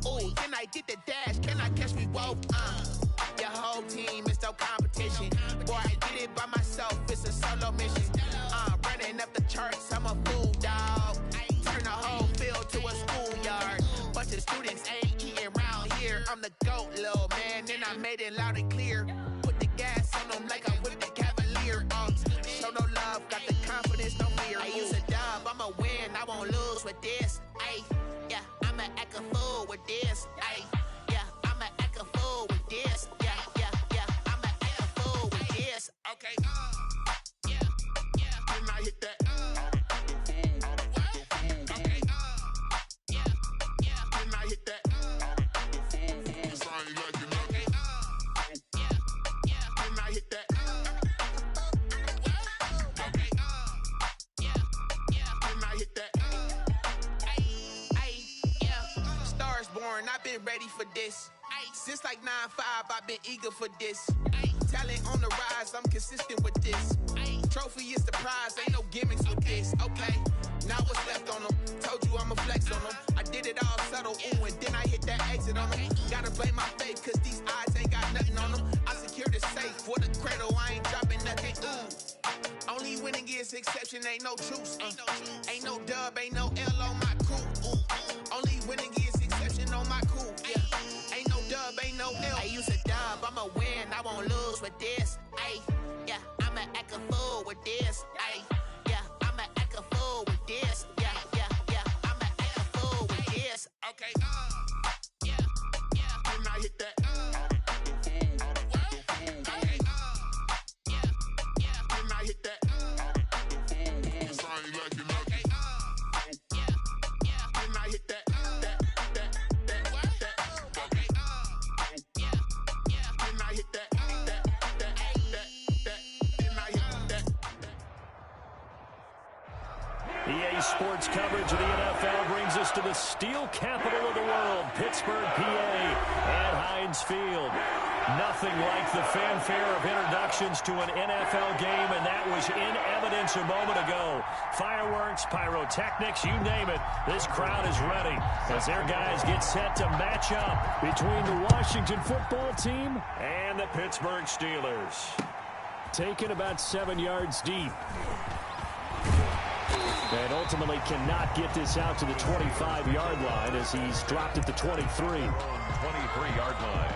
Ooh, then I get the dash. Can I catch me? Whoa, Your whole team is no competition. Boy, I did it by myself. It's a solo mission. Running up the charts. I'm a fool, dog. Turn the whole field to a schoolyard. Bunch of students ain't eating around here. I'm the GOAT, little man. Then I made it loud and clear. Put the gas on them like I'm with the Cavalier. Show no love. Got the confidence, no fear. I use a dub. I'ma win. I won't lose with this. Ay, yeah, I'ma act a fool with this. Ay, yeah, I'ma act a fool with this. Yeah, yeah, yeah, I'ma act a fool with this. Okay, yeah, yeah. Then I hit that. Okay, yeah, yeah. Then I hit that. Okay, yeah, yeah. Then I hit that. Okay, yeah, yeah. Then I hit that. Stars born, I've been ready for this. Since like 9-5, I've been eager for this. Talent on the rise, I'm consistent with this. Trophy is the prize, ain't no gimmicks with this. Okay, now what's left on them? Told you I'ma flex on them. I did it all subtle, ooh, and then I hit that exit on them. Gotta blame my faith, cause these eyes ain't got nothing on them. I secured the safe for the cradle, I ain't dropping nothing, ooh. Only winning is exception, ain't no truce. Ain't no dub, ain't no L on my crew, ooh. Only winning is exception on my crew, yeah. Ain't no dub, ain't no L. I use a dub, I'ma win, I won't lose with this. Ay, yeah, I'ma act a fool with this. Ay, yeah, I'ma act a fool with this. Yeah, yeah, yeah, I'ma act a fool with this. Okay, yeah, yeah, then I hit that. Okay, yeah, yeah, then I hit that. Okay, yeah, yeah, then I hit that. EA Sports coverage of the NFL brings us to the steel capital of the world, Pittsburgh, PA, at Heinz Field. Nothing like the fanfare of introductions to an NFL game, and that was in evidence a moment ago. Fireworks, pyrotechnics, you name it, this crowd is ready as their guys get set to match up between the Washington football team and the Pittsburgh Steelers. Taken about 7 yards deep. And ultimately cannot get this out to the 25-yard line as he's dropped at the 23. 23-yard line.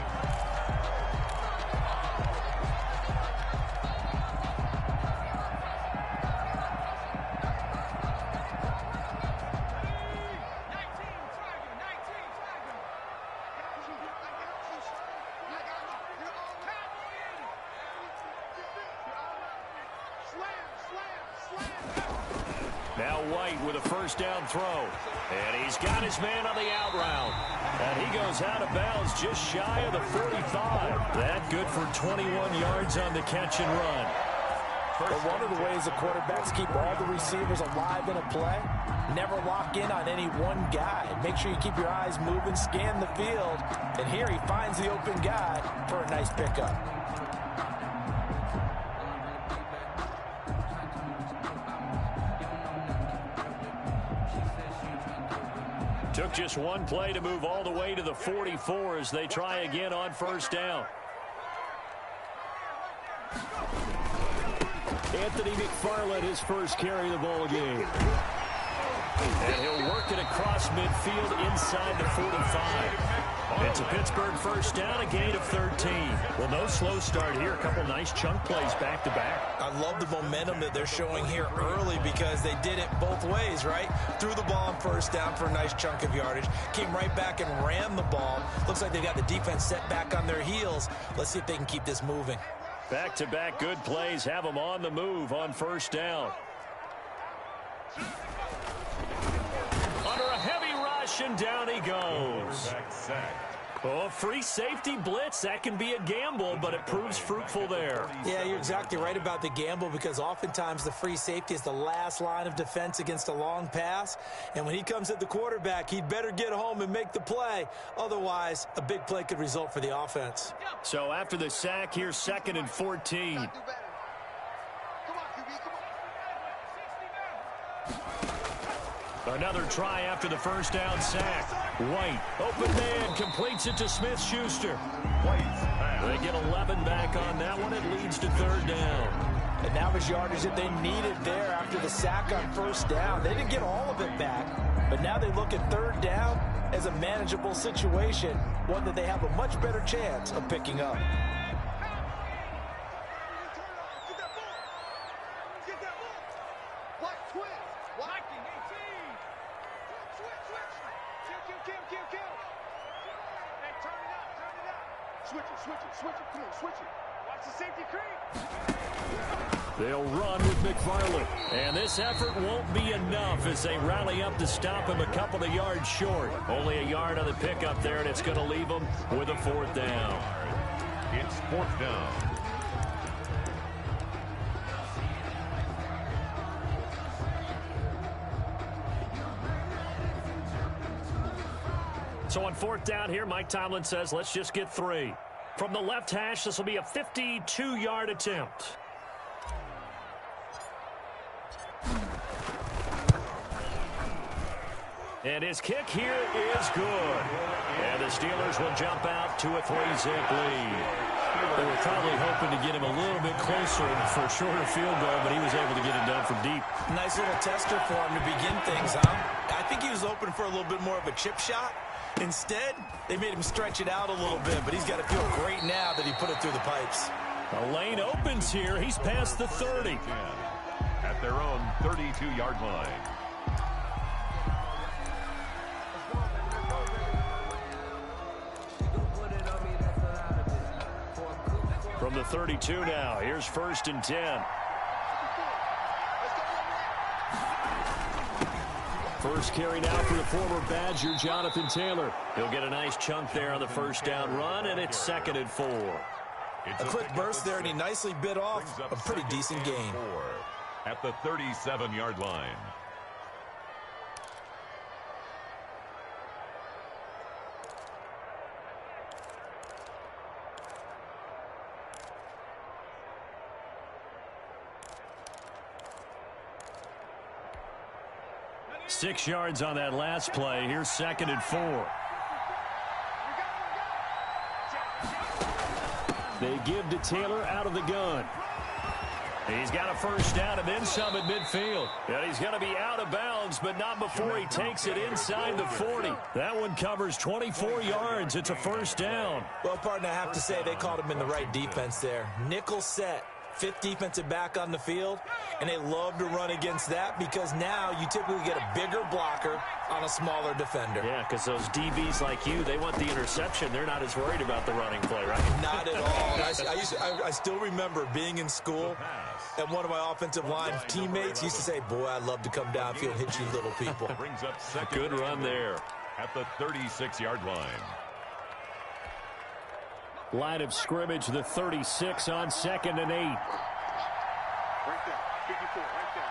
Now White with a first down throw. And he's got his man on the out route. And he goes out of bounds just shy of the 45. That good for 21 yards on the catch and run. But one of the ways the quarterbacks keep all the receivers alive in a play, never lock in on any one guy. Make sure you keep your eyes moving, scan the field. And here he finds the open guy for a nice pickup. Took just one play to move all the way to the 44 as they try again on first down. Anthony McFarland, his first carry of the ball game. And he'll work it across midfield inside the 45. It's a Pittsburgh first down, a gain of 13. Well, no slow start here. A couple nice chunk plays back-to-back. I love the momentum that they're showing here early because they did it both ways, right? Threw the ball on first down for a nice chunk of yardage. Came right back and ran the ball. Looks like they've got the defense set back on their heels. Let's see if they can keep this moving. Back-to-back good plays have them on the move on first down. Under a heavy rush, and down he goes. Oh, free safety blitz. That can be a gamble, but it proves fruitful there. Yeah, you're exactly right about the gamble because oftentimes the free safety is the last line of defense against a long pass. And when he comes at the quarterback, he'd better get home and make the play. Otherwise, a big play could result for the offense. So after the sack, here's 2nd and 14. Another try after the first down sack. White, open man, And completes it to Smith-Schuster. They get 11 back on that one. It leads to third down. And that was yardage that they needed there after the sack on first down. They didn't get all of it back, but now they look at third down as a manageable situation, one that they have a much better chance of picking up. They'll run with McFarland. And this effort won't be enough as they rally up to stop him a couple of yards short. Only a yard on the pickup there, and it's going to leave them with a fourth down. It's fourth down. So on fourth down here, Mike Tomlin says, let's just get 3. From the left hash, this will be a 52-yard attempt. And his kick here is good. And the Steelers will jump out to a 3-zip lead. They were probably hoping to get him a little bit closer for a shorter field goal, but he was able to get it done from deep. Nice little tester for him to begin things, huh? I think he was open for a little bit more of a chip shot. Instead, they made him stretch it out a little bit, but he's got to feel great now that he put it through the pipes. A lane opens here. He's past the 30. At their own 32-yard line. From the 32 now, here's 1st and 10. First carry now for the former Badger, Jonathan Taylor. He'll get a nice chunk there on the first down run, and it's 2nd and 4. A quick burst there, and he nicely bit off a pretty decent gain. At the 37-yard line. Six yards on that last play. Here's 2nd and 4. They give to Taylor out of the gun. He's got a first down and then some at midfield. And he's going to be out of bounds, but not before he takes it inside the 40. That one covers 24 yards. It's a first down. Well, partner, I have to say they called him in the right defense there. Nickel set. 5th defensive back on the field, and they love to run against that because now you typically get a bigger blocker on a smaller defender. Yeah, because those DBs like you, they want the interception. They're not as worried about the running play, right? Not at all. I still remember being in school, and one of my offensive line teammates used to say, boy, I'd love to come downfield and hit you little people. Brings up good run there. At the 36-yard line. Line of scrimmage, the 36 on 2nd and 8. Right there, 54, right there,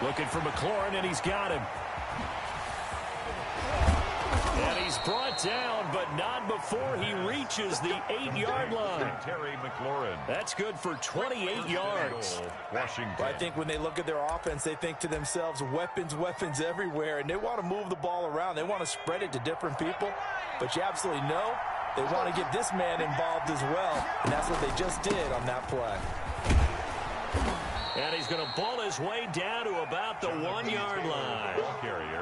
54. Looking for McLaurin, and he's got him. And he's brought down, but not before he reaches the 8-yard line. Terry McLaurin. That's good for 28 yards. Washington. But I think when they look at their offense, they think to themselves, weapons everywhere, and they want to move the ball around. They want to spread it to different people, but you absolutely know they want to get this man involved as well, and that's what they just did on that play. And he's going to ball his way down to about the 1-yard line.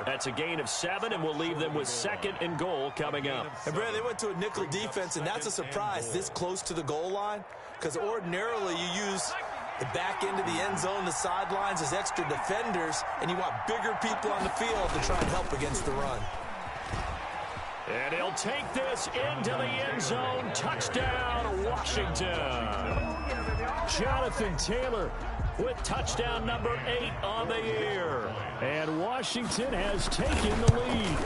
That's a gain of 7, and we'll leave them with 2nd and goal coming up. And, Brad, they went to a nickel defense, and that's a surprise this close to the goal line because ordinarily you use the back end of the end zone, the sidelines as extra defenders, and you want bigger people on the field to try and help against the run. And he'll take this into the end zone. Touchdown, Washington. Jonathan Taylor with touchdown number 8 on the year. And Washington has taken the lead.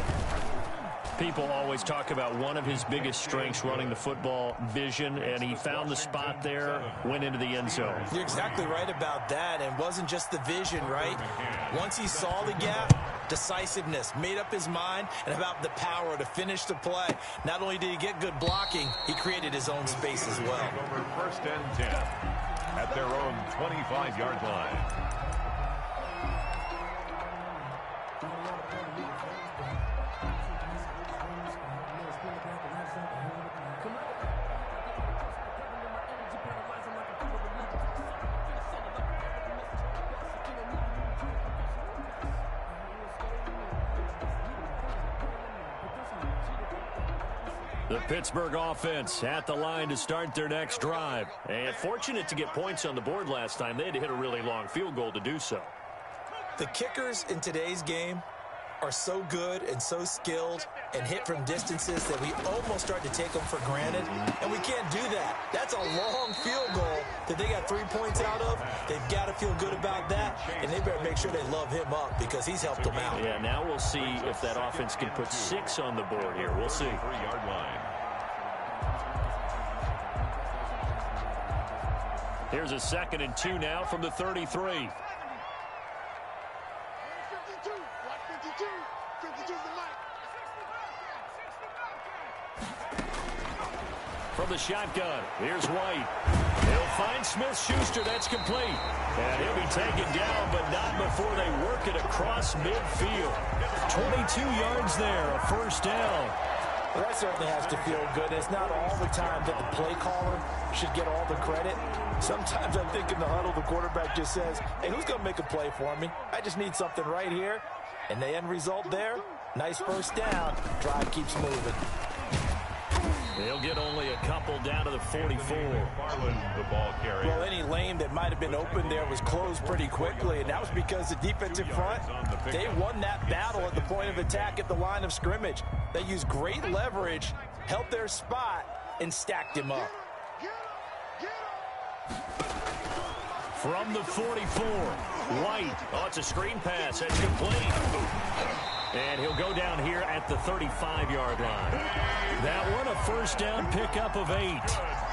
People always talk about one of his biggest strengths running the football, vision, and he found the spot there, went into the end zone. You're exactly right about that, and it wasn't just the vision, right? Once he saw the gap, decisiveness, made up his mind, and about the power to finish the play. Not only did he get good blocking, he created his own space as well. Over 1st and 10. at their own 25-yard line. The Pittsburgh offense at the line to start their next drive. And fortunate to get points on the board last time. They had to hit a really long field goal to do so. The kickers in today's game are so good and so skilled and hit from distances that we almost start to take them for granted. And we can't do that. That's a long field goal that they got 3 points out of. They've got to feel good about that. And they better make sure they love him up because he's helped them out. Yeah, now we'll see if that offense can put 6 on the board here. We'll see. 3-yard line. Here's a 2nd and 2 now from the 33. From the shotgun, here's White. He'll find Smith-Schuster. That's complete. And he'll be taken down, but not before they work it across midfield. 22 yards there, a first down. Well, that certainly has to feel good. It's not all the time that the play caller should get all the credit. Sometimes I think in the huddle, the quarterback just says, hey, who's going to make a play for me? I just need something right here. And the end result there, nice first down. Drive keeps moving. They'll get only a couple down to the 44. The ball carrier. Well, any lane that might have been open there was closed pretty quickly, and that was because the defensive front, they won that battle at the point of attack at the line of scrimmage. They used great leverage, held their spot, and stacked him up. From the 44, White. Oh, it's a screen pass. That's complete. And he'll go down here at the 35-yard line. That one, a first down pickup of 8.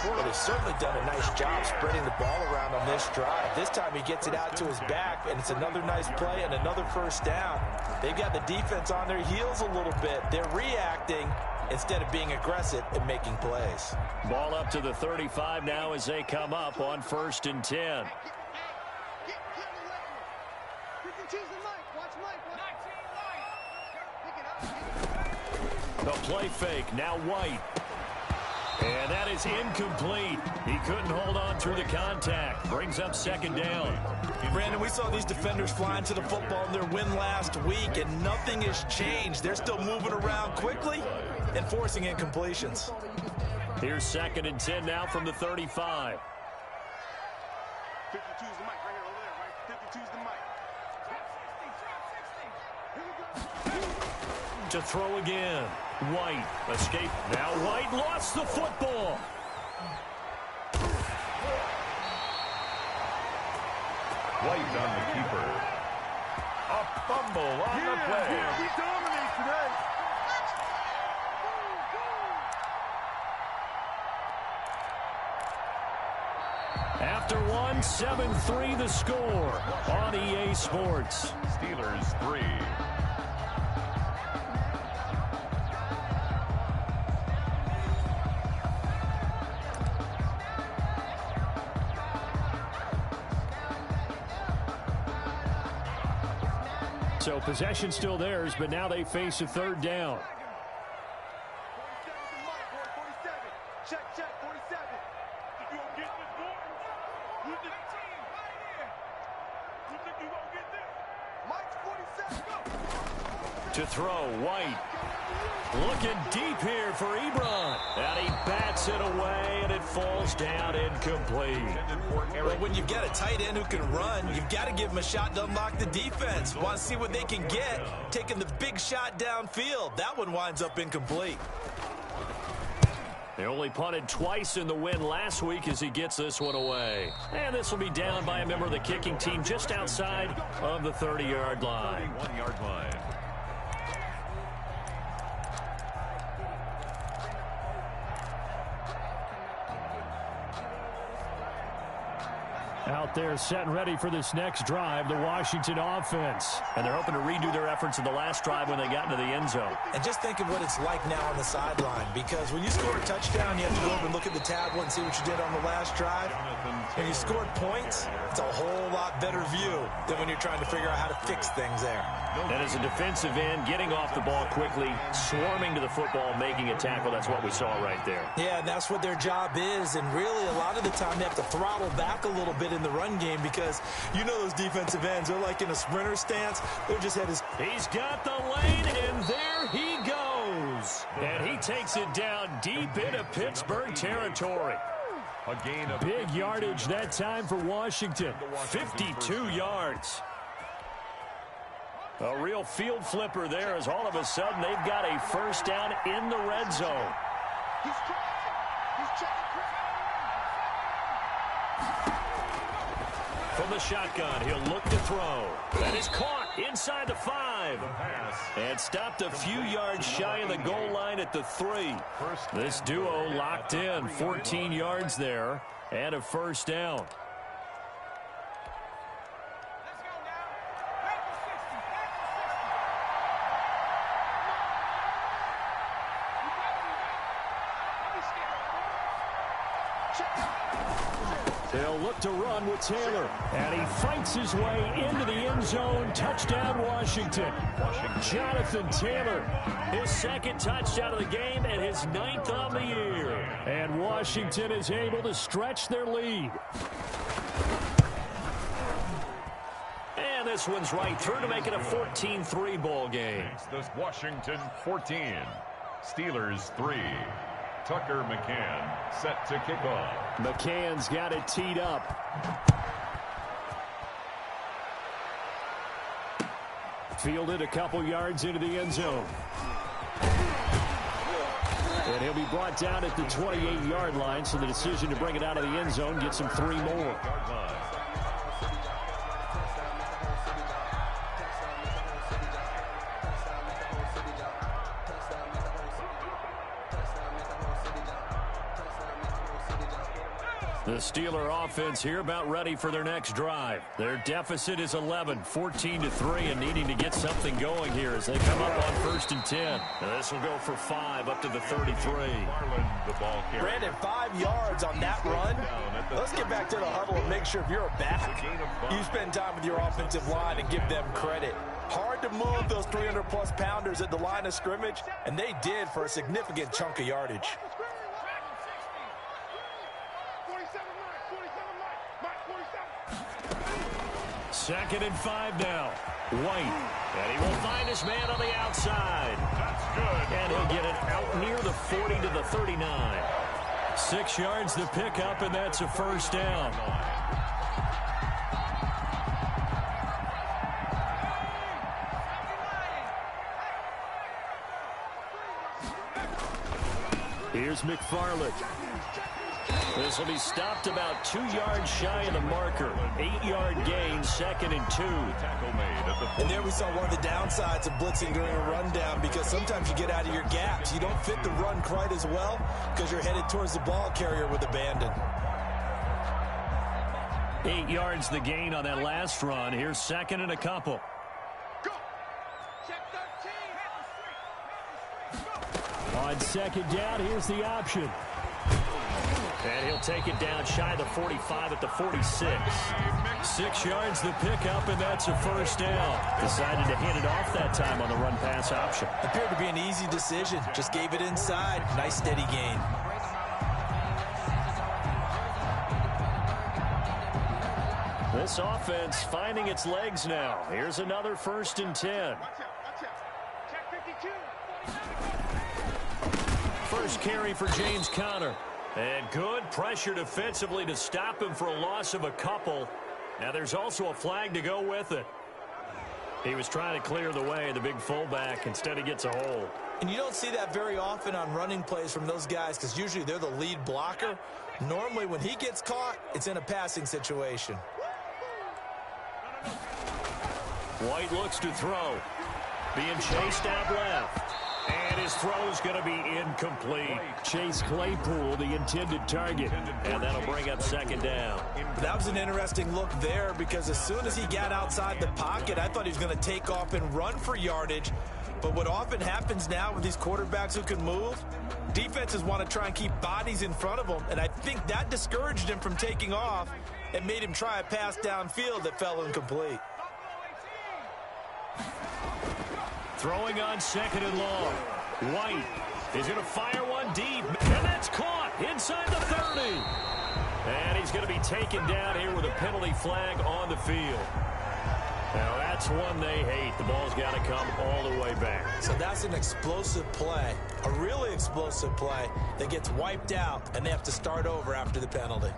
But he's certainly done a nice job spreading the ball around on this drive. This time he gets it out to his back, and it's another nice play and another first down. They've got the defense on their heels a little bit. They're reacting instead of being aggressive and making plays. Ball up to the 35 now as they come up on 1st and 10. The play fake, now White. And that is incomplete. He couldn't hold on through the contact. Brings up 2nd down. Brandon, we saw these defenders flying to the football in their win last week, and nothing has changed. They're still moving around quickly and forcing incompletions. Here's 2nd and 10 now from the 35. 52's the mic right here over there, right? 52's the mic. To throw again. White. Escape. Now White lost the football. White on the keeper. A fumble on the play. Yeah, we dominate today. After one, 7-3 the score on EA Sports. Steelers 3. So possession still theirs, but now they face a 3rd down. 47. Check, 47. If you don't get this going, you think right here. You think you won't get this? Mike's 47. Go. To throw, White. Looking deep here for Ebron. And he bats it away, and it falls down incomplete. Well, when you've got a tight end who can run, you've got to give him a shot to unlock the defense. Want to see what they can get, taking the big shot downfield. That one winds up incomplete. They only punted twice in the win last week as he gets this one away. And this will be down by a member of the kicking team just outside of the 30-yard line. 31-yard line. Out there set and ready for this next drive, the Washington offense. And they're hoping to redo their efforts in the last drive when they got into the end zone. And just think of what it's like now on the sideline, because when you score a touchdown, you have to go over and look at the tablet and see what you did on the last drive. When you scored points, it's a whole lot better view than when you're trying to figure out how to fix things there. And as a defensive end, getting off the ball quickly, swarming to the football, making a tackle, that's what we saw right there. Yeah, and that's what their job is, and really a lot of the time they have to throttle back a little bit in the run game because you know those defensive ends, they're like in a sprinter stance. They're just headed. He's got the lane, and there he goes. And he takes it down deep into Pittsburgh territory. A gain of big yardage that time for Washington. 52 yards. A real field flipper there as all of a sudden they've got a first down in the red zone. He's checking. From the shotgun, he'll look to throw. That is caught inside the 5. And stopped a few yards shy of the goal line at the 3. This duo locked in, 14 yards there, and a first down. They'll look to run with Taylor. And he fights his way into the end zone. Touchdown, Washington. Jonathan Taylor, his second touchdown of the game and his 9th on the year. And Washington is able to stretch their lead. And this one's right through to make it a 14-3 ball game. This Washington 14, Steelers 3. Tucker McCann set to kick off. McCann's got it teed up. Fielded a couple yards into the end zone. And he'll be brought down at the 28-yard line, so the decision to bring it out of the end zone gets him 3 more. The Steeler offense here about ready for their next drive. Their deficit is 11, 14-3, and needing to get something going here as they come up on 1st and 10. And this will go for 5 up to the 33. Brandon, 5 yards on that run. Let's get back to the huddle and make sure if you're a back, you spend time with your offensive line and give them credit. Hard to move those 300-plus pounders at the line of scrimmage, and they did for a significant chunk of yardage. 2nd and 5 now. White. And he will find his man on the outside. That's good. And he'll get it out near the 40 to the 39. 6 yards to pick up, and that's a first down. Here's McFarland. This will be stopped about 2 yards shy of the marker. 8-yard gain, 2nd and 2. And there we saw one of the downsides of blitzing during a rundown, because sometimes you get out of your gaps. You don't fit the run quite as well because you're headed towards the ball carrier with abandon. 8 yards the gain on that last run. Here's 2nd and a couple. On 2nd down, here's the option. And he'll take it down shy of the 45 at the 46. 6 yards the pickup, and that's a first down. Decided to hand it off that time on the run-pass option. Appeared to be an easy decision. Just gave it inside. Nice steady gain. This offense finding its legs now. Here's another 1st and 10. First carry for James Conner. And good pressure defensively to stop him for a loss of a couple. Now there's also a flag to go with it. He was trying to clear the way, the big fullback. Instead he gets a hold. And you don't see that very often on running plays from those guys because usually they're the lead blocker. Normally when he gets caught, it's in a passing situation. White looks to throw. Being chased out left. And his throw's going to be incomplete. Chase Claypool, the intended target. And that'll bring up second down. That was an interesting look there because as soon as he got outside the pocket, I thought he was going to take off and run for yardage. But what often happens now with these quarterbacks who can move, defenses want to try and keep bodies in front of them. And I think that discouraged him from taking off and made him try a pass downfield that fell incomplete. Throwing on second and long. White is going to fire one deep. And that's caught inside the 30. And he's going to be taken down here with a penalty flag on the field. Now that's one they hate. The ball's got to come all the way back. So that's an explosive play, a really explosive play that gets wiped out, and they have to start over after the penalty.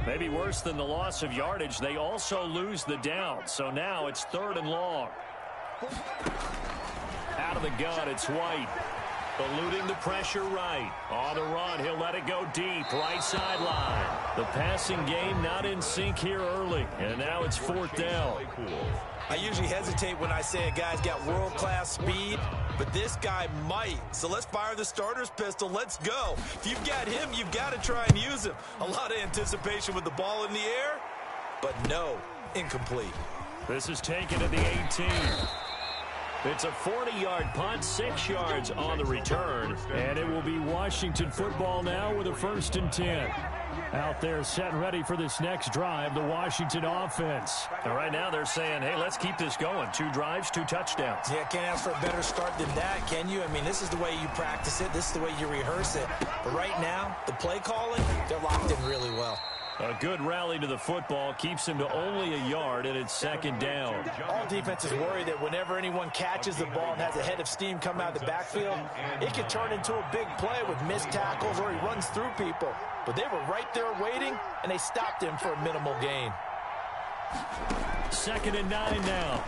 Maybe worse than the loss of yardage, they also lose the down. So now it's third and long. Out of the gun, it's White. Eluding the pressure right. On the run, he'll let it go deep. Right sideline. The passing game not in sync here early. And now it's fourth down. I usually hesitate when I say a guy's got world-class speed, but this guy might. So let's fire the starter's pistol. Let's go. If you've got him, you've got to try and use him. A lot of anticipation with the ball in the air, but no, incomplete. This is taken at the 18. It's a 40-yard punt, 6 yards on the return. And it will be Washington football now with a 1st and 10. Out there set and ready for this next drive, the Washington offense. And right now they're saying, hey, let's keep this going. 2 drives, 2 touchdowns. Yeah, can't ask for a better start than that, can you? I mean, this is the way you practice it. This is the way you rehearse it. But right now, the play calling, they're locked in really well. A good rally to the football keeps him to only a yard, and it's second down. All defenses worry that whenever anyone catches the ball and has a head of steam come out of the backfield, it could turn into a big play with missed tackles or he runs through people. But they were right there waiting, and they stopped him for a minimal gain. 2nd and 9 now.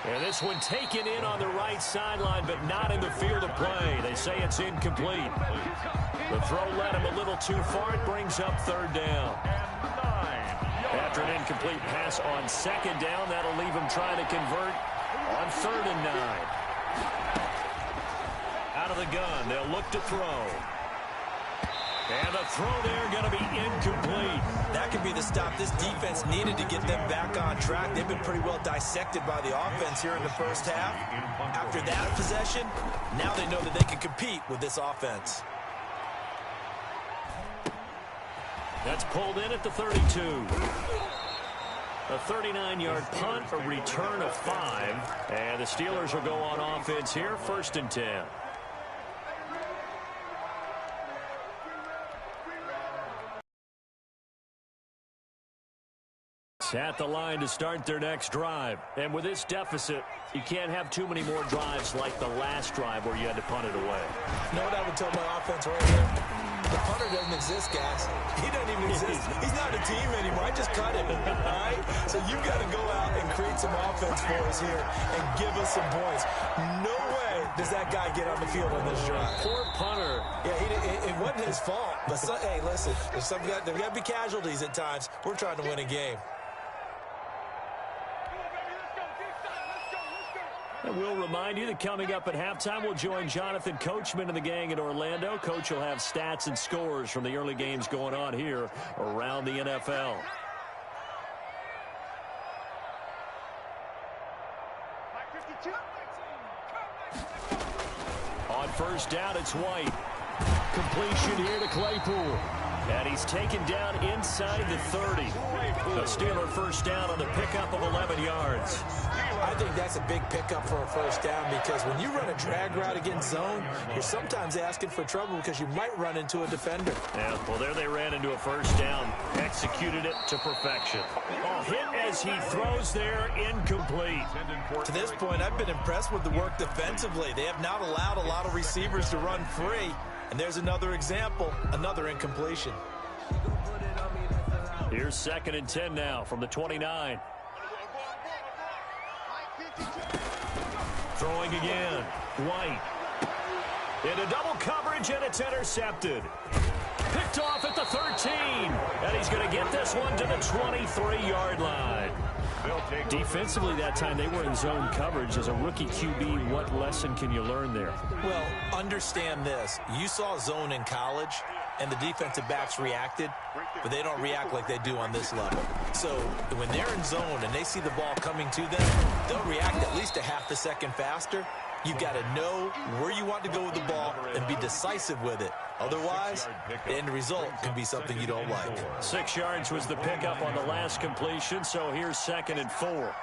And this one taken in on the right sideline, but not in the field of play. They say it's incomplete. The throw led him a little too far. It brings up 3rd down. After an incomplete pass on 2nd down, that'll leave him trying to convert on 3rd and 9. Out of the gun, they'll look to throw. And the throw there going to be incomplete. That could be the stop this defense needed to get them back on track. They've been pretty well dissected by the offense here in the first half. After that possession, now they know that they can compete with this offense. That's pulled in at the 32. A 39-yard punt, a return of 5. And the Steelers will go on offense here, 1st and 10. At the line to start their next drive. And with this deficit, you can't have too many more drives like the last drive where you had to punt it away. You know what I would tell my offense right here? The punter doesn't exist, guys. He doesn't even exist. He's not a team anymore. I just cut him, all right? So you've got to go out and create some offense for us here and give us some points. No way does that guy get on the field on this drive. Poor punter. Yeah, it wasn't his fault. But, hey, listen, there's got to be casualties at times. We're trying to win a game. And we'll remind you that coming up at halftime, we'll join Jonathan Coachman and the gang in Orlando. Coach will have stats and scores from the early games going on here around the NFL. On 1st down, it's White. Completion here to Claypool. And he's taken down inside the 30. The Steeler 1st down on the pickup of 11 yards. I think that's a big pickup for a 1st down because when you run a drag route against zone, you're sometimes asking for trouble because you might run into a defender. Yeah, well, there they ran into a 1st down. Executed it to perfection. Oh, hit as he throws there, incomplete. To this point, I've been impressed with the work defensively. They have not allowed a lot of receivers to run free. And there's another example, another incompletion. Here's 2nd and 10 now from the 29. Throwing again. White. Into double coverage, and it's intercepted. Picked off at the 13. And he's going to get this one to the 23-yard line. Defensively that time, they were in zone coverage. As a rookie QB, what lesson can you learn there? Well, understand this. You saw zone in college, and the defensive backs reacted, but they don't react like they do on this level. So when they're in zone and they see the ball coming to them, they'll react at least a half a second faster. You've got to know where you want to go with the ball and be decisive with it. Otherwise, the end result can be something you don't like. 6 yards was the pickup on the last completion, so here's 2nd and 4.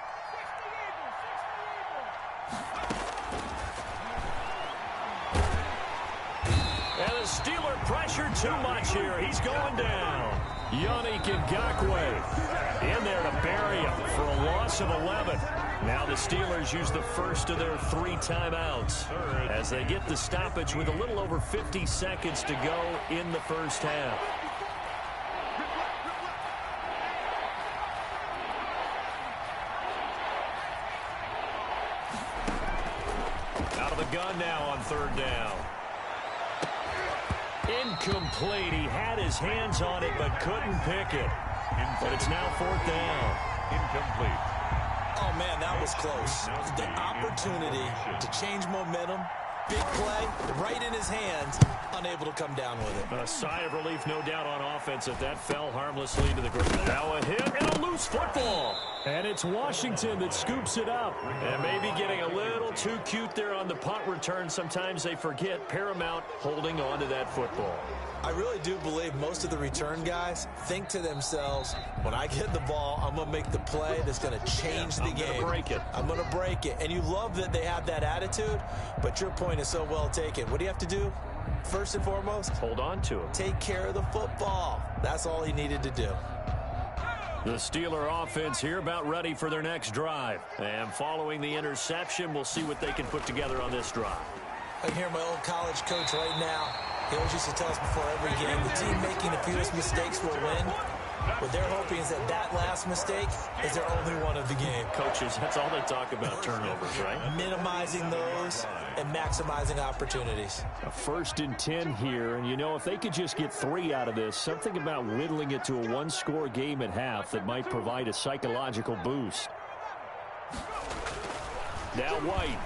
And the Steeler pressure too much here. He's going down. Yannick Ngakoue in there to bury him for a loss of 11. Now the Steelers use the first of their 3 timeouts as they get the stoppage with a little over 50 seconds to go in the first half. Out of the gun now on 3rd down. Incomplete. He had his hands on it but couldn't pick it. But it's now 4th down. Incomplete. Oh, man, that was close. The opportunity to change momentum, big play, right in his hands, unable to come down with it. A sigh of relief, no doubt, on offense if that fell harmlessly to the ground. Now a hit and a loose football. And it's Washington that scoops it up. And maybe getting a little too cute there on the punt return. Sometimes they forget paramount holding on to that football. I really do believe most of the return guys think to themselves, when I get the ball, I'm going to make the play that's going to change the game. I'm going to break it. I'm going to break it. And you love that they have that attitude, but your point is so well taken. What do you have to do? First and foremost, hold on to it. Take care of the football. That's all he needed to do. The Steeler offense here about ready for their next drive. And following the interception, we'll see what they can put together on this drive. I can hear my old college coach right now. He always used to tell us before every game, the team making the fewest mistakes will win. What they're hoping is that last mistake is their only one of the game. Coaches, that's all they talk about, turnovers, right? Minimizing those and maximizing opportunities. A 1st and 10 here, and you know, if they could just get 3 out of this, something about whittling it to a 1-score game at half that might provide a psychological boost. Now White.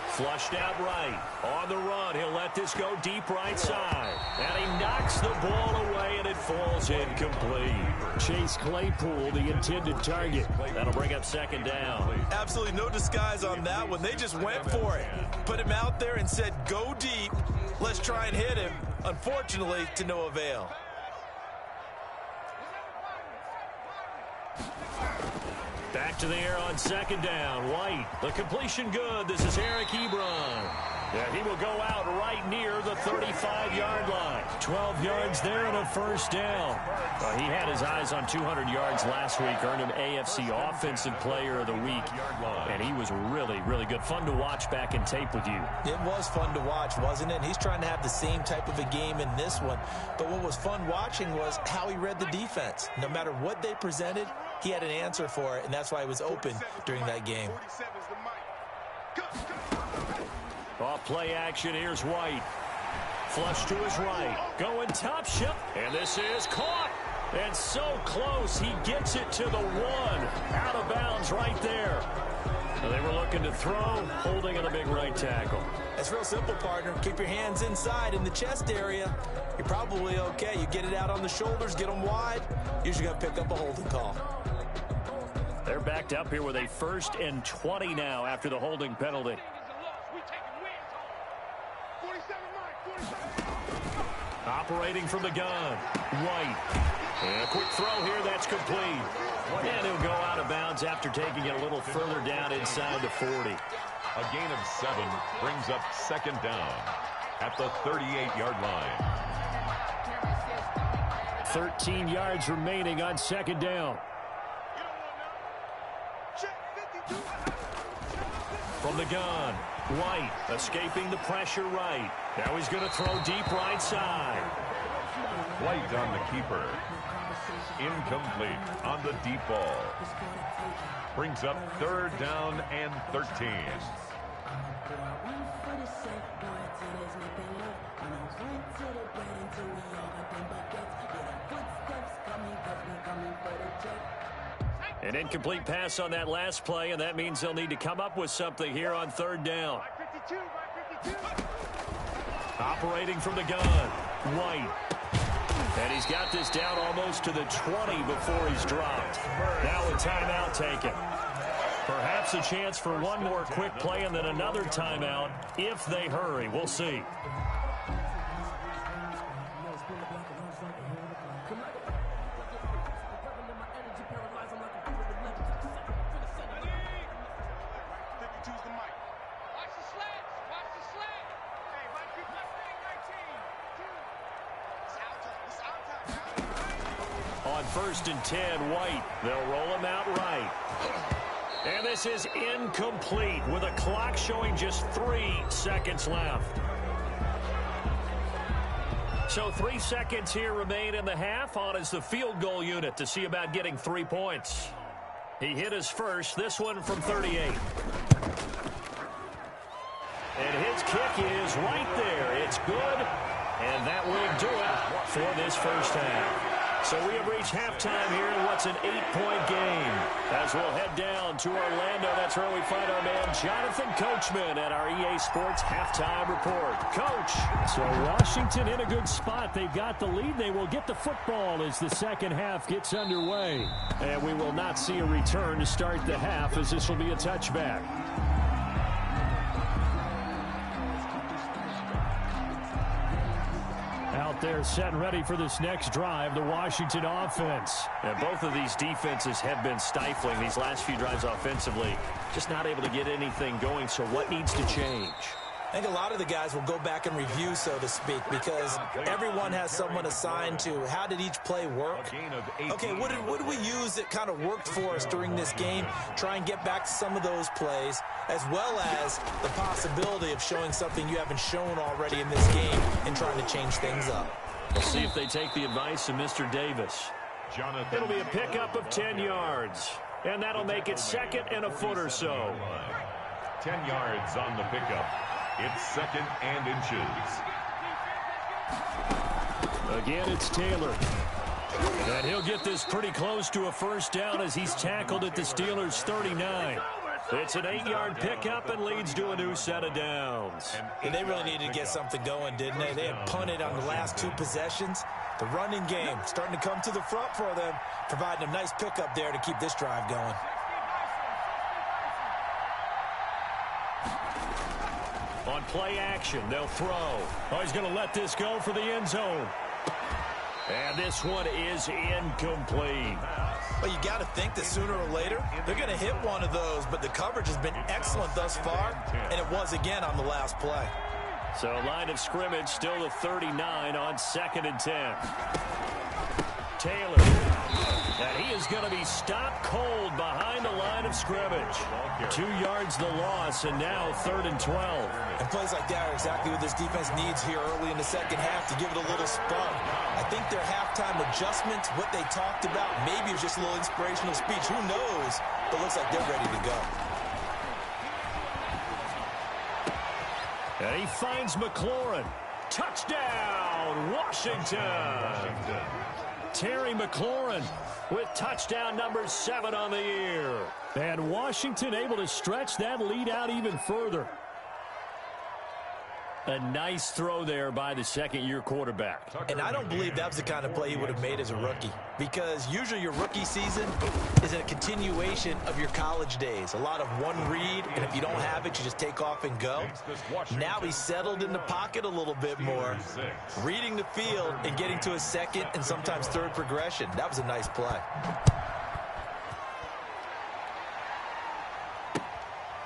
Flushed out right. On the run. He'll let this go deep right side. And he knocks the ball away, and it falls incomplete. Chase Claypool, the intended target. That'll bring up 2nd down. Absolutely no disguise on that one. They just went for it. Put him out there and said, go deep. Let's try and hit him. Unfortunately, to no avail. Back to the air on 2nd down. White, the completion good. This is Eric Ebron. Yeah, he will go out right near the 35-yard line. 12 yards there and a 1st down. He had his eyes on 200 yards last week, earned him AFC Offensive Player of the Week. And he was really, really good. Fun to watch back in tape with you. It was fun to watch, wasn't it? He's trying to have the same type of a game in this one. But what was fun watching was how he read the defense. No matter what they presented, he had an answer for it, and that's why he was open during that game. Off play action, here's White. Flush to his right. Going top shelf. And this is caught. And so close. He gets it to the 1. Out of bounds right there. So they were looking to throw. Holding on the big right tackle. It's real simple, partner. Keep your hands inside in the chest area. You're probably okay. You get it out on the shoulders, get them wide. Usually going to pick up a holding call. They're backed up here with a 1st and 20 now after the holding penalty. Operating from the gun. White. And a quick throw here. That's complete. And he'll go out of bounds after taking it a little further down inside the 40. A gain of 7 brings up 2nd down at the 38-yard line. 13 yards remaining on 2nd down. From the gun. White escaping the pressure right. Now he's going to throw deep right side. White on the keeper. Incomplete on the deep ball. Brings up 3rd down and 13. An incomplete pass on that last play, and that means they'll need to come up with something here on third down. Operating from the gun, White. And he's got this down almost to the 20 before he's dropped. Now a timeout taken. Perhaps a chance for one more quick play and then another timeout if they hurry. We'll see. On 1st and 10, White. They'll roll him out right. And this is incomplete with a clock showing just 3 seconds left. So 3 seconds here remain in the half. On is the field goal unit to see about getting 3 points. He hit his first, this one from 38. And his kick is right there. It's good. And that will do it for this first half. So we have reached halftime here in what's an 8-point game. As we'll head down to Orlando, that's where we find our man Jonathan Coachman at our EA Sports Halftime Report. Coach. So Washington in a good spot. They've got the lead. They will get the football as the second half gets underway. And we will not see a return to start the half as this will be a touchback. Out there set and ready for this next drive, the Washington offense. And both of these defenses have been stifling these last few drives offensively. Just not able to get anything going, so what needs to change? I think a lot of the guys will go back and review, so to speak, because everyone has someone assigned to how did each play work. Okay, what did we use that kind of worked for us during this game? Try and get back to some of those plays, as well as the possibility of showing something you haven't shown already in this game and trying to change things up. We'll see if they take the advice of Mr. Davis. It'll be a pickup of 10 yards, and that'll make it second and a foot or so. 10 yards on the pickup. It's second and inches. Again, it's Taylor. And he'll get this pretty close to a first down as he's tackled at the Steelers' 39. It's an 8-yard pickup and leads to a new set of downs. And they really needed to get something going, didn't they? They had punted on the last 2 possessions. The running game starting to come to the front for them, providing a nice pickup there to keep this drive going. On play action, they'll throw. Oh, he's going to let this go for the end zone. And this one is incomplete. Well, you got to think that sooner or later, they're going to hit one of those, but the coverage has been excellent thus far, and it was again on the last play. So line of scrimmage still the 39 on 2nd and 10. Taylor. And he is going to be stopped cold behind the line of scrimmage. 2 yards the loss, and now 3rd and 12. And plays like that are exactly what this defense needs here early in the second half to give it a little spark. I think their halftime adjustments, what they talked about, maybe it was just a little inspirational speech. Who knows? But it looks like they're ready to go. And he finds McLaurin. Touchdown, Washington. Terry McLaurin with touchdown number 7 on the year. And Washington able to stretch that lead out even further. A nice throw there by the second-year quarterback. And I don't believe that was the kind of play he would have made as a rookie, because usually your rookie season is a continuation of your college days. A lot of one read, and if you don't have it, you just take off and go. Now he's settled in the pocket a little bit more, reading the field and getting to a second and sometimes third progression. That was a nice play.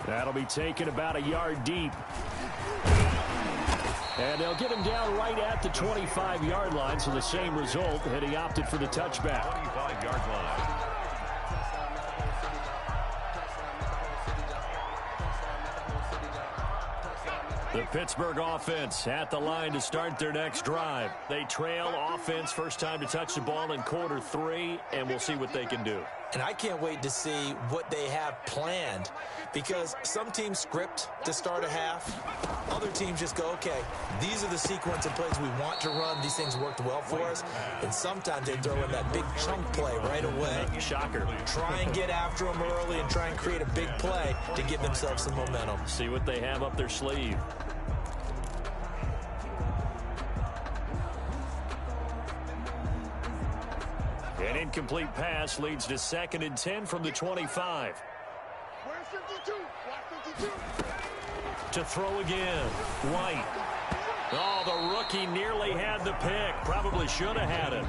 That'll be taken about a yard deep. And they'll get him down right at the 25-yard line, so the same result, and he opted for the touchback. 25-yard line. The Pittsburgh offense at the line to start their next drive. They trail offense, first time to touch the ball in quarter 3, and we'll see what they can do. And I can't wait to see what they have planned, because some teams script to start a half. Other teams just go, okay, these are the sequence of plays we want to run. These things worked well for us. And sometimes they throw in that big chunk play right away. Shocker. Try and get after them early and try and create a big play to give themselves some momentum. See what they have up their sleeve. An incomplete pass leads to 2nd and 10 from the 25. Where's 52? Watch 52. To throw again. White. Oh, the rookie nearly had the pick. Probably should have had it.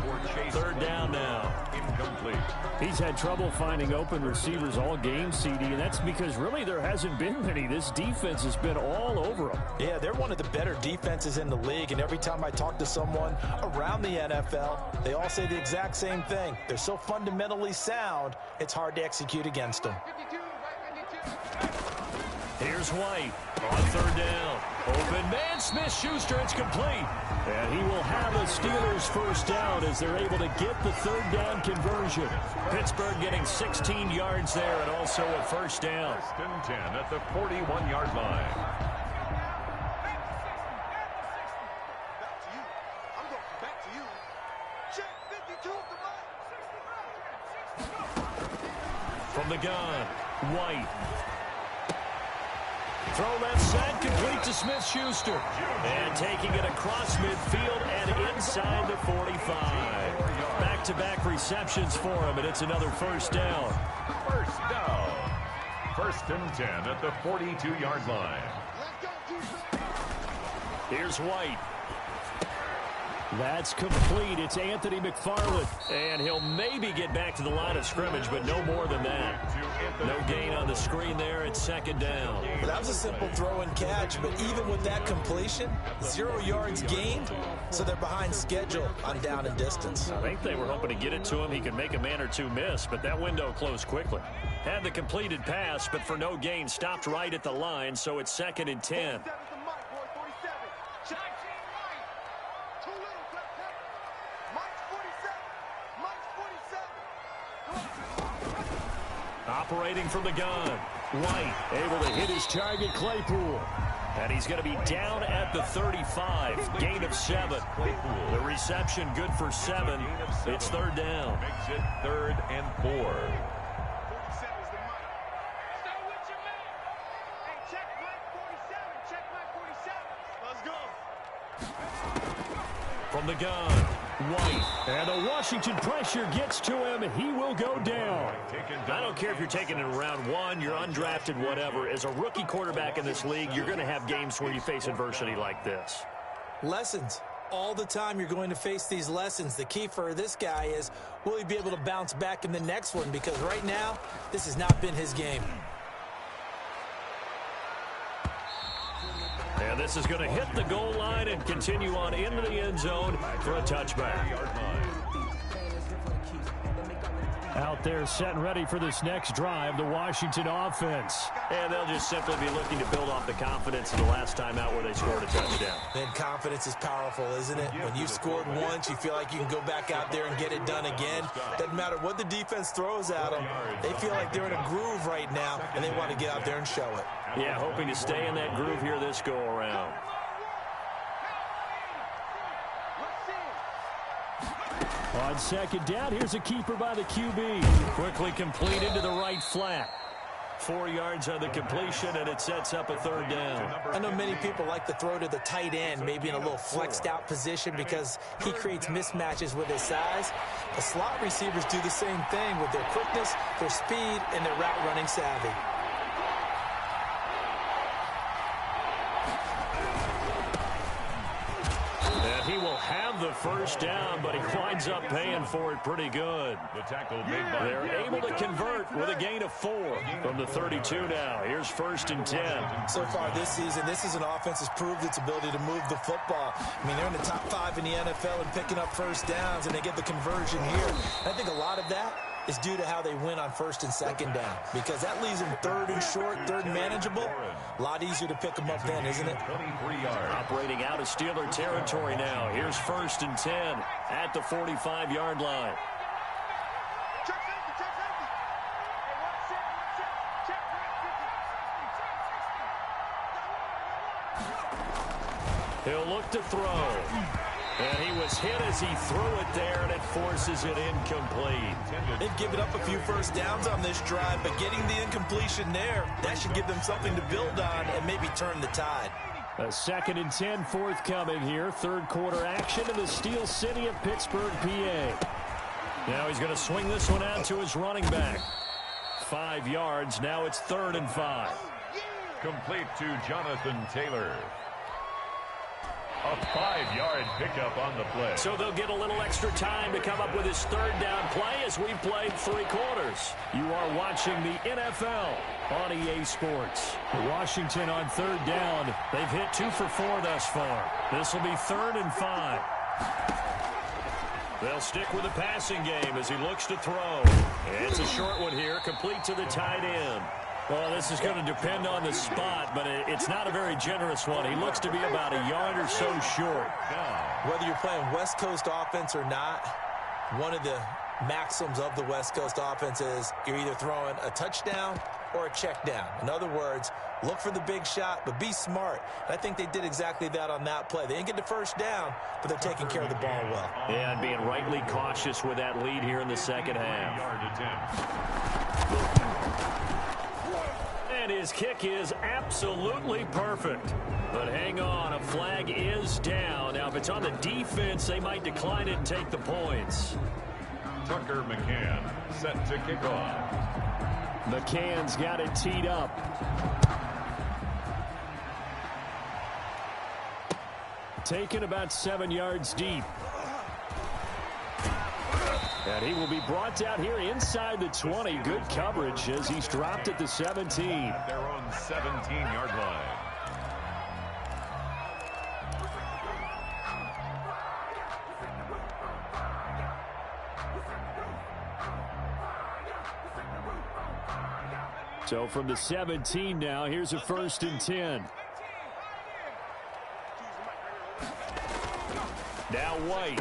3rd down now. Incomplete. He's had trouble finding open receivers all game, CD, and that's because really there hasn't been many. This defense has been all over them. Yeah, they're one of the better defenses in the league, and every time I talk to someone around the NFL, they all say the exact same thing. They're so fundamentally sound, it's hard to execute against them. Here's White on 3rd down. Open man, Smith-Schuster, it's complete. And he will have a Steelers 1st down as they're able to get the 3rd down conversion. Pittsburgh getting 16 yards there and also a 1st down. 1st and 10 at the 41-yard line. I'm going back to you. Check 52 at the line. From the gun, White. Throw left side, complete to Smith-Schuster. And taking it across midfield and inside the 45. Back-to-back receptions for him, and it's another 1st down. 1st down. 1st and 10 at the 42-yard line. Here's White. That's complete. It's Anthony McFarland. And he'll maybe get back to the line of scrimmage, but no more than that. No gain on the screen there. It's 2nd down. That was a simple throw and catch, but even with that completion, 0 yards gained, so they're behind schedule on down and distance. I think they were hoping to get it to him. He could make a man or two miss, but that window closed quickly. Had the completed pass, but for no gain, stopped right at the line, so it's 2nd and 10. Operating from the gun. White able to hit his target, Claypool. And he's going to be down at the 35. Gain of 7. The reception good for 7. It's 3rd down. Makes it 3rd and 4. From the gun, White. And the Washington pressure gets to him. He will go down. I don't care if you're taking it in round 1, you're undrafted, whatever. As a rookie quarterback in this league, you're going to have games where you face adversity like this. Lessons. All the time you're going to face these lessons. The key for this guy is, will he be able to bounce back in the next one? Because right now, this has not been his game. And this is going to hit the goal line and continue on into the end zone for a touchback. Out there set and ready for this next drive, the Washington offense. And they'll just simply be looking to build off the confidence of the last time out where they scored a touchdown. Then confidence is powerful, isn't it? When you've scored once, you feel like you can go back out there and get it done again. Doesn't matter what the defense throws at them. They feel like they're in a groove right now, and they want to get out there and show it. Yeah, hoping to stay in that groove here this go-around. On 2nd down, here's a keeper by the QB. Quickly completed to the right flat. 4 yards on the completion, and it sets up a 3rd down. I know many people like to throw to the tight end, maybe in a little flexed out position because he creates mismatches with his size. The slot receivers do the same thing with their quickness, their speed, and their route running savvy. He will have the 1st down, but he winds up paying for it pretty good. The tackle made by They're able to convert with a gain of 4 from the 32 now. Here's 1st and 10. So far this season, this is an offense that's proved its ability to move the football. I mean, they're in the top 5 in the NFL and picking up 1st downs, and they get the conversion here. I think a lot of that is due to how they win on 1st and 2nd down, because that leaves them 3rd and short, 3rd and manageable. A lot easier to pick them up then, isn't it? 23 yards. Operating out of Steeler territory now. Here's 1st and 10 at the 45-yard line. He'll look to throw. And he was hit as he threw it there, and it forces it incomplete. They've given up a few first downs on this drive, but getting the incompletion there, that should give them something to build on and maybe turn the tide. A 2nd and 10 forthcoming here. Third quarter action in the Steel City of Pittsburgh, PA. Now he's going to swing this one out to his running back. 5 yards. Now it's 3rd and 5. Complete to Jonathan Taylor. A 5-yard pickup on the play. So they'll get a little extra time to come up with his 3rd down play as we've played 3 quarters. You are watching the NFL on EA Sports. Washington on 3rd down. They've hit 2 for 4 thus far. This will be 3rd and 5. They'll stick with the passing game as he looks to throw. It's a short one here, complete to the tight end. Well, this is going to depend on the spot, but it's not a very generous one. He looks to be about a yard or so short. Whether you're playing West Coast offense or not, one of the maxims of the West Coast offense is you're either throwing a touchdown or a check down. In other words, look for the big shot, but be smart. And I think they did exactly that on that play. They didn't get the first down, but they're taking care of the ball well. Yeah, and being rightly cautious with that lead here in the second half. And his kick is absolutely perfect. But hang on, a flag is down. Now, if it's on the defense, they might decline it and take the points. Tucker McCann set to kick off. McCann's got it teed up. Taken about 7 yards deep. And he will be brought out here inside the 20. Good coverage as he's dropped at the 17. At their own 17-yard line. So from the 17 now, here's a 1st and 10. Now White.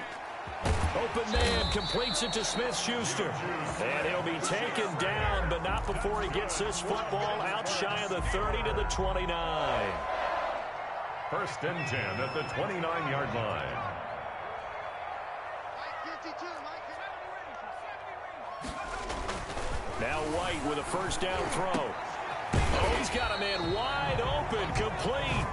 Open man, completes it to Smith-Schuster. And he'll be taken down, but not before he gets this football out shy of the 30 to the 29. 1st and 10 at the 29-yard line. Now White with a 1st down throw. Oh, he's got a man wide open, complete.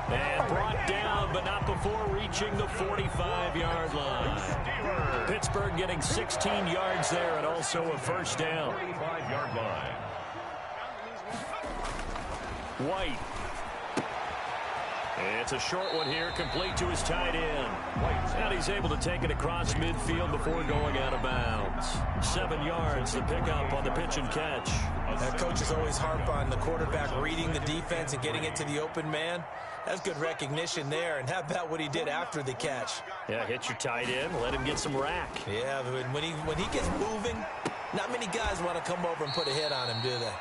And brought down, but not before reaching the 45-yard line. Pittsburgh getting 16 yards there and also a 1st down. 45-yard line. White. It's a short one here, complete to his tight end. And he's able to take it across midfield before going out of bounds. 7 yards, the pickup on the pitch and catch. That coaches always harp on the quarterback reading the defense and getting it to the open man. That's good recognition there. And how about what he did after the catch? Yeah, hit your tight end, let him get some rack. Yeah, when he gets moving, not many guys want to come over and put a hit on him, do they?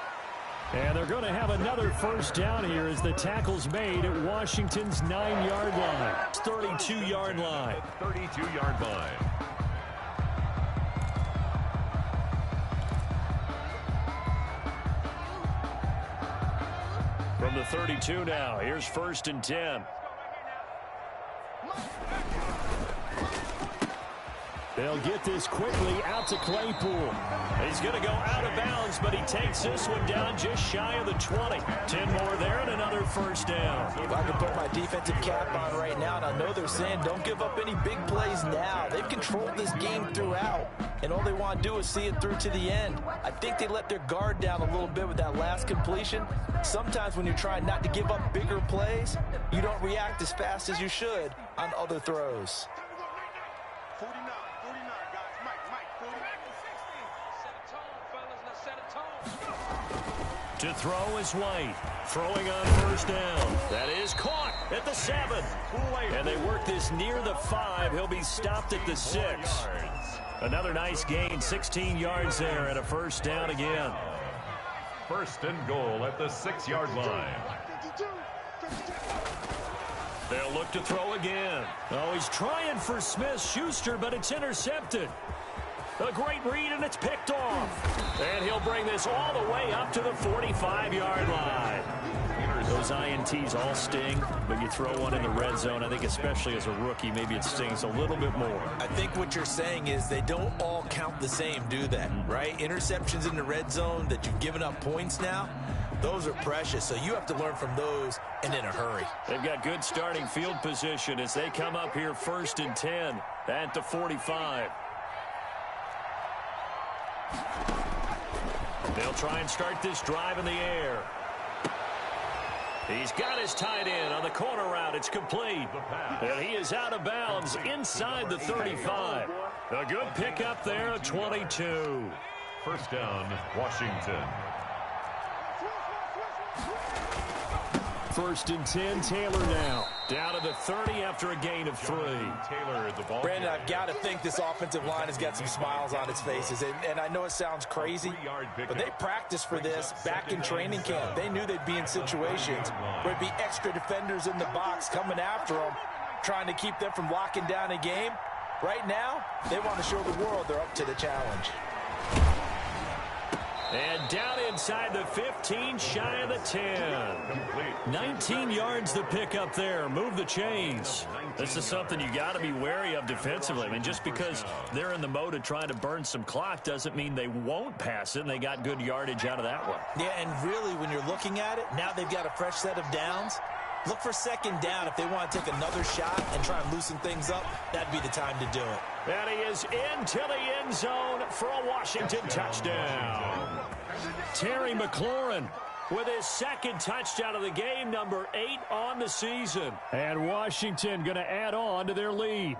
And they're going to have another 1st down here as the tackle's made at Washington's 9-yard line. 32-yard line. 32-yard line. From the 32 now, here's 1st and 10. They'll get this quickly out to Claypool. He's going to go out of bounds, but he takes this one down just shy of the 20. 10 more there and another 1st down. If I could put my defensive cap on right now, and I know they're saying don't give up any big plays now. They've controlled this game throughout, and all they want to do is see it through to the end. I think they let their guard down a little bit with that last completion. Sometimes when you're trying not to give up bigger plays, you don't react as fast as you should on other throws. 49, guys. Mike, 40. Set a tone, fellas. Let's set a tone. To throw is White. Throwing on 1st down. That is caught at the 7. And they work this near the 5. He'll be stopped at the 6. Another nice gain, 16 yards there and a 1st down again. 1st and goal at the 6-yard line. They'll look to throw again. Oh, he's trying for Smith-Schuster, but it's intercepted. A great read, and it's picked off. And he'll bring this all the way up to the 45-yard line. Those INTs all sting, but you throw one in the red zone, I think especially as a rookie, maybe it stings a little bit more. I think what you're saying is they don't all count the same, do they? Right? Interceptions in the red zone that you've given up points now, those are precious, so you have to learn from those and in a hurry. They've got good starting field position as they come up here 1st and 10 at the 45. They'll try and start this drive in the air. He's got his tight end on the corner route. It's complete. And he is out of bounds inside the 35. A good pickup there at 22. First down, Washington. 1st and 10, Taylor now. Down to the 30 after a gain of 3. Taylor, the ball. Brandon, I've got to think this offensive line has got some smiles on its faces. And I know it sounds crazy, but they practiced for this back in training camp. They knew they'd be in situations where it'd be extra defenders in the box coming after them, trying to keep them from locking down a game. Right now, they want to show the world they're up to the challenge. And down inside the 15, shy of the 10. 19 yards the pick up there. Move the chains. This is something you got to be wary of defensively. I mean, just because they're in the mode of trying to burn some clock doesn't mean they won't pass it, and they got good yardage out of that one. Yeah, and really, when you're looking at it, now they've got a fresh set of downs. Look for 2nd down. If they want to take another shot and try and loosen things up, that'd be the time to do it. And he is into the end zone for a Washington touchdown. Terry McLaurin with his 2nd touchdown of the game, number 8 on the season. And Washington going to add on to their lead.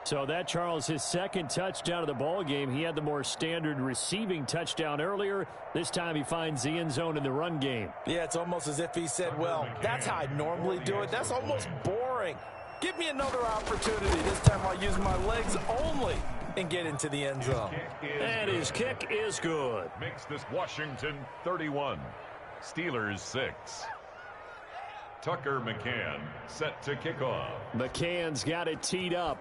So that, Charles, his 2nd touchdown of the ball game. He had the more standard receiving touchdown earlier. This time he finds the end zone in the run game. Yeah, it's almost as if he said, well, that's how I normally do it. That's almost boring. Give me another opportunity. This time I'll use my legs only and get into the end zone. And his kick is good. Makes this Washington 31. Steelers 6. Tucker McCann set to kick off. McCann's got it teed up.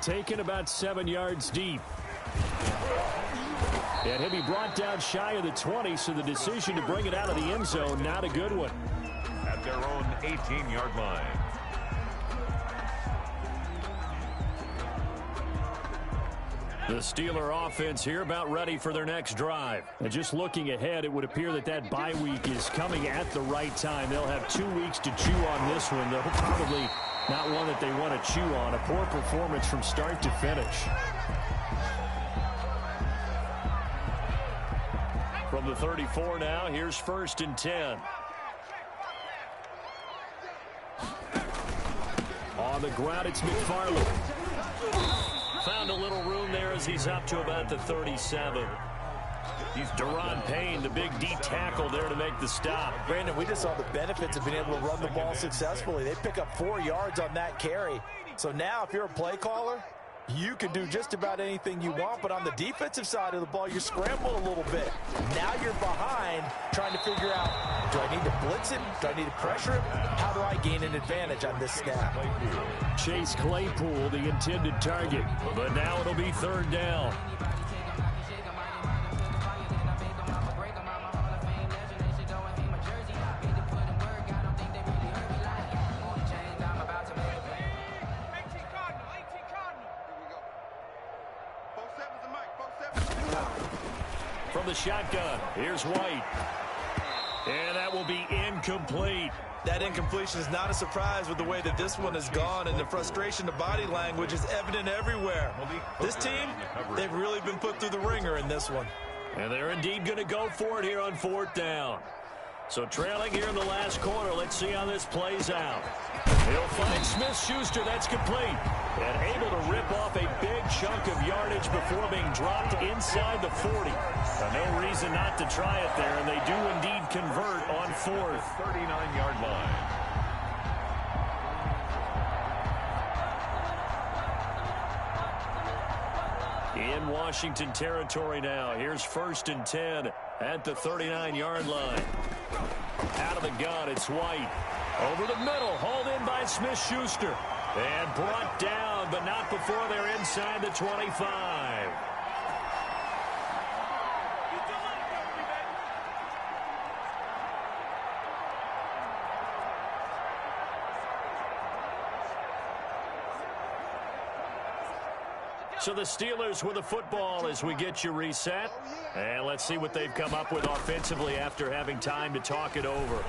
Taken about 7 yards deep. And he'll be brought down shy of the 20, so the decision to bring it out of the end zone, not a good one. At their own 18-yard line. The Steeler offense here about ready for their next drive. And just looking ahead, it would appear that that bye week is coming at the right time. They'll have 2 weeks to chew on this one, though probably not one that they want to chew on. A poor performance from start to finish. From the 34 now, here's 1st and 10. On the ground, it's McFarland. Found a little room there as he's up to about the 37. He's Deron Payne, the big D tackle there to make the stop. Brandon, we just saw the benefits of being able to run the ball successfully. They pick up 4 yards on that carry. So now if you're a play caller, you can do just about anything you want, but on the defensive side of the ball, you scramble a little bit. Now you're behind trying to figure out, do I need to blitz him? Do I need to pressure him? How do I gain an advantage on this snap? Chase Claypool, the intended target, but now it'll be 3rd down. From the shotgun, here's White. And that will be incomplete. That incompletion is not a surprise with the way that this one has gone, and the frustration, the body language is evident everywhere. This team, they've really been put through the ringer in this one. And they're indeed going to go for it here on 4th down. So trailing here in the last quarter, let's see how this plays out. He'll find Smith-Schuster, that's complete. And able to rip off a big chunk of yardage before being dropped inside the 40. No reason not to try it there, and they do indeed convert on 4th. 39-yard line. In Washington territory now. Here's 1st and 10 at the 39-yard line. Out of the gun, it's White. Over the middle, hauled in by Smith-Schuster. And brought down, but not before they're inside the 25. So the Steelers with the football as we get you reset. And let's see what they've come up with offensively after having time to talk it over.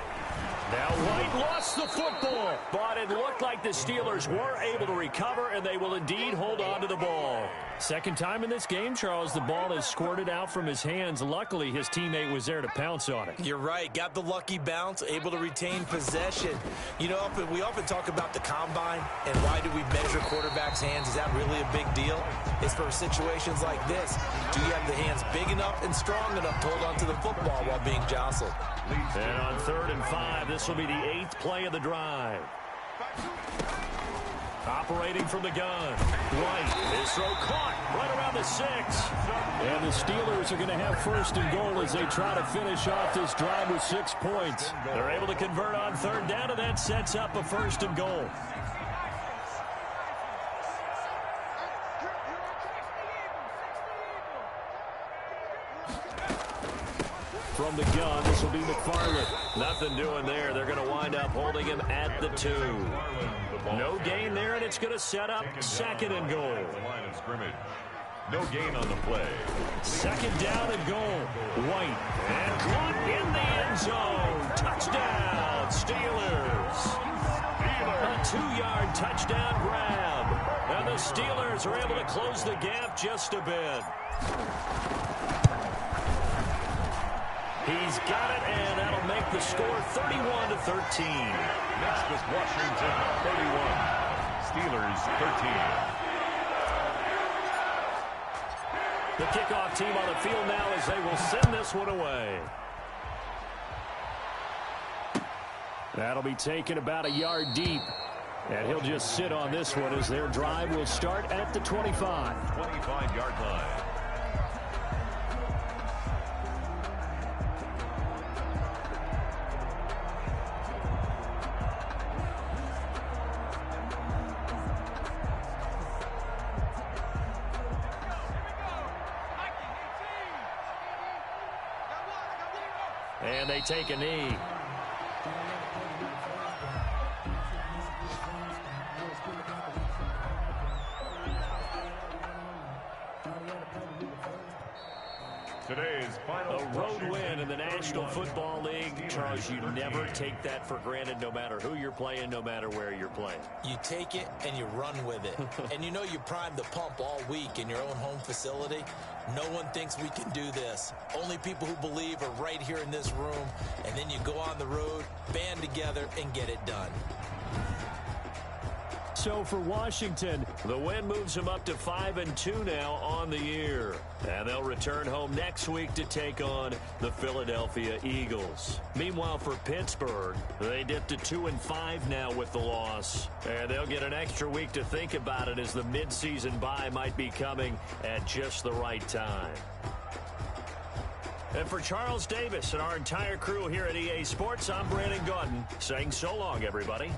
Now White lost the football, but it looked like the Steelers were able to recover, and they will indeed hold on to the ball. Second time in this game, Charles, the ball is squirted out from his hands. Luckily, his teammate was there to pounce on it. You're right. Got the lucky bounce, able to retain possession. You know, we often talk about the combine and why do we measure quarterbacks' hands. Is that really a big deal? It's for situations like this. Do you have the hands big enough and strong enough to hold on to the football while being jostled? And on 3rd and 5, this will be the 8th play of the drive. Operating from the gun. White, his throw caught right around the 6. And the Steelers are going to have 1st and goal as they try to finish off this drive with 6 points. They're able to convert on 3rd down, and that sets up a 1st and goal. From the gun, this will be McFarland. Nothing doing there. They're going to wind up holding him at the 2. No gain there, and it's going to set up 2nd and goal. Line of scrimmage. No gain on the play. 2nd down and goal. White, and caught in the end zone. Touchdown, Steelers. A 2-yard touchdown grab. And the Steelers are able to close the gap just a bit. He's got it, and that'll make the score 31-13. Next is Washington 31. Steelers 13. The kickoff team on the field now as they will send this one away. That'll be taken about a yard deep. And he'll just sit on this one as their drive will start at the 25. 25-yard line. And they take a knee. Today's final A road win in the National Football League. Charles, you never take that for granted no matter who you're playing, no matter where you're playing. You take it and you run with it. And you know you primed the pump all week in your own home facility. No one thinks we can do this. Only people who believe are right here in this room. And then you go on the road, band together, and get it done. So for Washington, the win moves them up to 5-2 now on the year. And they'll return home next week to take on the Philadelphia Eagles. Meanwhile, for Pittsburgh, they dipped to 2-5 now with the loss. And they'll get an extra week to think about it as the midseason bye might be coming at just the right time. And for Charles Davis and our entire crew here at EA Sports, I'm Brandon Gaudin saying so long, everybody.